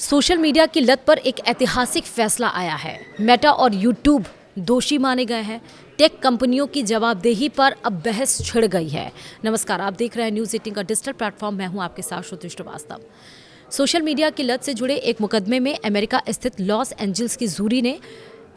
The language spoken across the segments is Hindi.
सोशल मीडिया की लत पर एक ऐतिहासिक फैसला आया है। मेटा और यूट्यूब दोषी माने गए हैं। टेक कंपनियों की जवाबदेही पर अब बहस छिड़ गई है। नमस्कार, आप देख रहे हैं न्यूज़ 18 का डिजिटल प्लेटफॉर्म। मैं हूं आपके साथ श्रुति श्रीवास्तव। सोशल मीडिया की लत से जुड़े एक मुकदमे में अमेरिका स्थित लॉस एंजल्स की जूरी ने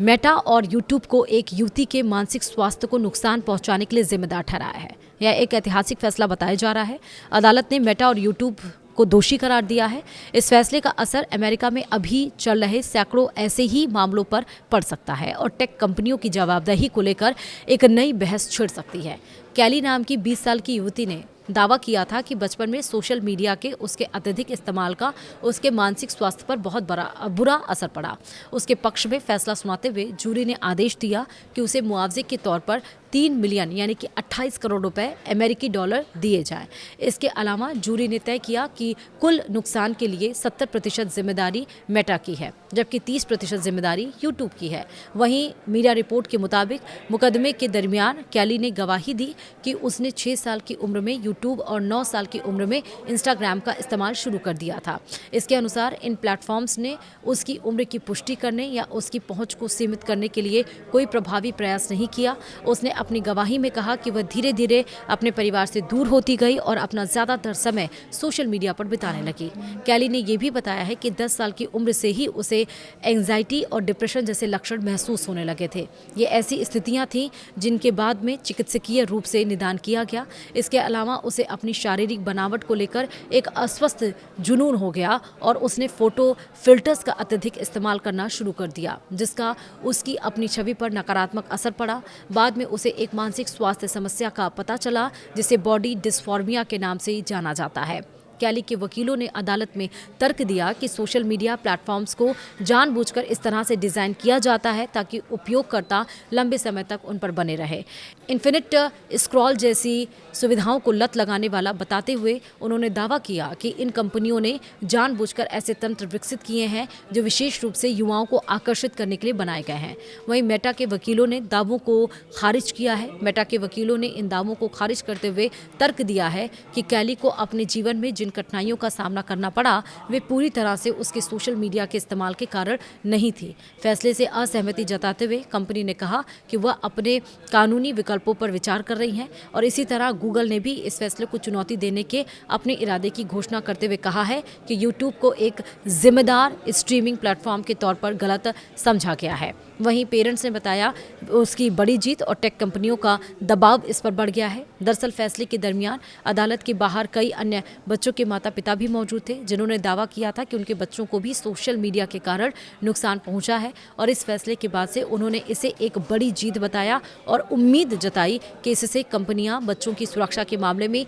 मेटा और यूट्यूब को एक युवती के मानसिक स्वास्थ्य को नुकसान पहुंचाने के लिए जिम्मेदार ठहराया है। यह एक ऐतिहासिक फैसला बताया जा रहा है। अदालत ने मेटा और यूट्यूब को दोषी करार दिया है। इस फैसले का असर अमेरिका में अभी चल रहे सैकड़ों ऐसे ही मामलों पर पड़ सकता है और टेक कंपनियों की जवाबदेही को लेकर एक नई बहस छिड़ सकती है। कैली नाम की 20 साल की युवती ने दावा किया था कि बचपन में सोशल मीडिया के उसके अत्यधिक इस्तेमाल का उसके मानसिक स्वास्थ्य पर बहुत बुरा असर पड़ा। उसके पक्ष में फैसला सुनाते हुए जूरी ने आदेश दिया कि उसे मुआवजे के तौर पर 3 मिलियन यानी कि 28 करोड़ रुपए अमेरिकी डॉलर दिए जाएं। इसके अलावा जूरी ने तय किया कि कुल नुकसान के लिए 70% जिम्मेदारी मेटा की है, जबकि 30% जिम्मेदारी यूट्यूब की है। वहीं मीडिया रिपोर्ट के मुताबिक मुकदमे के दरमियान कैली ने गवाही दी कि उसने 6 साल की उम्र में यूट्यूब और 9 साल की उम्र में इंस्टाग्राम का इस्तेमाल शुरू कर दिया था। इसके अनुसार इन प्लेटफॉर्म्स ने उसकी उम्र की पुष्टि करने या उसकी पहुंच को सीमित करने के लिए कोई प्रभावी प्रयास नहीं किया। उसने अपनी गवाही में कहा कि वह धीरे धीरे अपने परिवार से दूर होती गई और अपना ज़्यादातर समय सोशल मीडिया पर बिताने लगी। कैली ने यह भी बताया है कि 10 साल की उम्र से ही उसे एंग्जाइटी और डिप्रेशन जैसे लक्षण महसूस होने लगे थे। ये ऐसी स्थितियां थीं जिनके बाद में चिकित्सकीय रूप से निदान किया गया। इसके अलावा उसे अपनी शारीरिक बनावट को लेकर एक अस्वस्थ जुनून हो गया और उसने फोटो फिल्टर्स का अत्यधिक इस्तेमाल करना शुरू कर दिया, जिसका उसकी अपनी छवि पर नकारात्मक असर पड़ा। बाद में उसे एक मानसिक स्वास्थ्य समस्या का पता चला जिसे बॉडी डिस्फॉर्मिया के नाम से जाना जाता है। कैली के वकीलों ने अदालत में तर्क दिया कि सोशल मीडिया प्लेटफॉर्म्स को जानबूझकर इस तरह से डिज़ाइन किया जाता है ताकि उपयोगकर्ता लंबे समय तक उन पर बने रहे। इन्फिनिट स्क्रॉल जैसी सुविधाओं को लत लगाने वाला बताते हुए उन्होंने दावा किया कि इन कंपनियों ने जानबूझकर ऐसे तंत्र विकसित किए हैं जो विशेष रूप से युवाओं को आकर्षित करने के लिए बनाए गए हैं। वहीं मेटा के वकीलों ने दावों को खारिज किया है। मेटा के वकीलों ने इन दावों को खारिज करते हुए तर्क दिया है कि कैली को अपने जीवन में जिन कठिनाइयों का सामना करना पड़ा वे पूरी तरह से उसके सोशल मीडिया के इस्तेमाल के कारण नहीं थी। फैसले से असहमति जताते हुए कंपनी ने कहा कि वह अपने कानूनी विकल्पों पर विचार कर रही है और इसी तरह गूगल ने भी इस फैसले को चुनौती देने के अपने इरादे की घोषणा करते हुए कहा है कि यूट्यूब को एक जिम्मेदार स्ट्रीमिंग प्लेटफॉर्म के तौर पर गलत समझा गया है। वहीं पेरेंट्स ने बताया उसकी बड़ी जीत और टेक कंपनियों का दबाव इस पर बढ़ गया है। दरअसल फैसले के दरमियान अदालत के बाहर कई अन्य बच्चों के माता पिता भी मौजूद थे जिन्होंने दावा किया था कि उनके बच्चों को भी सोशल मीडिया के कारण नुकसान पहुंचा है और इस फैसले के बाद से उन्होंने इसे एक बड़ी जीत बताया और उम्मीद जताई कि इससे कंपनियां बच्चों की सुरक्षा के मामले में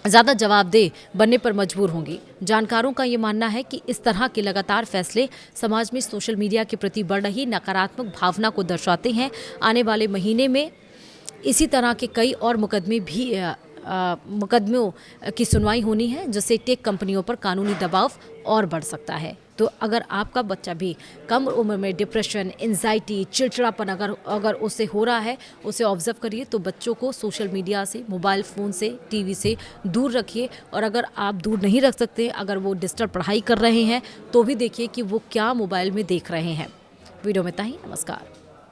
ज़्यादा जवाबदेह बनने पर मजबूर होंगी। जानकारों का ये मानना है कि इस तरह के लगातार फैसले समाज में सोशल मीडिया के प्रति बढ़ रही नकारात्मक भावना को दर्शाते हैं। आने वाले महीने में इसी तरह के कई और मुकदमों की सुनवाई होनी है, जिससे टेक कंपनियों पर कानूनी दबाव और बढ़ सकता है। तो अगर आपका बच्चा भी कम उम्र में डिप्रेशन, एंजाइटी, चिड़चिड़ापन अगर उससे हो रहा है, उसे ऑब्जर्व करिए। तो बच्चों को सोशल मीडिया से, मोबाइल फ़ोन से, टीवी से दूर रखिए और अगर आप दूर नहीं रख सकते, अगर वो डिजिटल पढ़ाई कर रहे हैं तो भी देखिए कि वो क्या मोबाइल में देख रहे हैं। वीडियो में इतना ही। नमस्कार।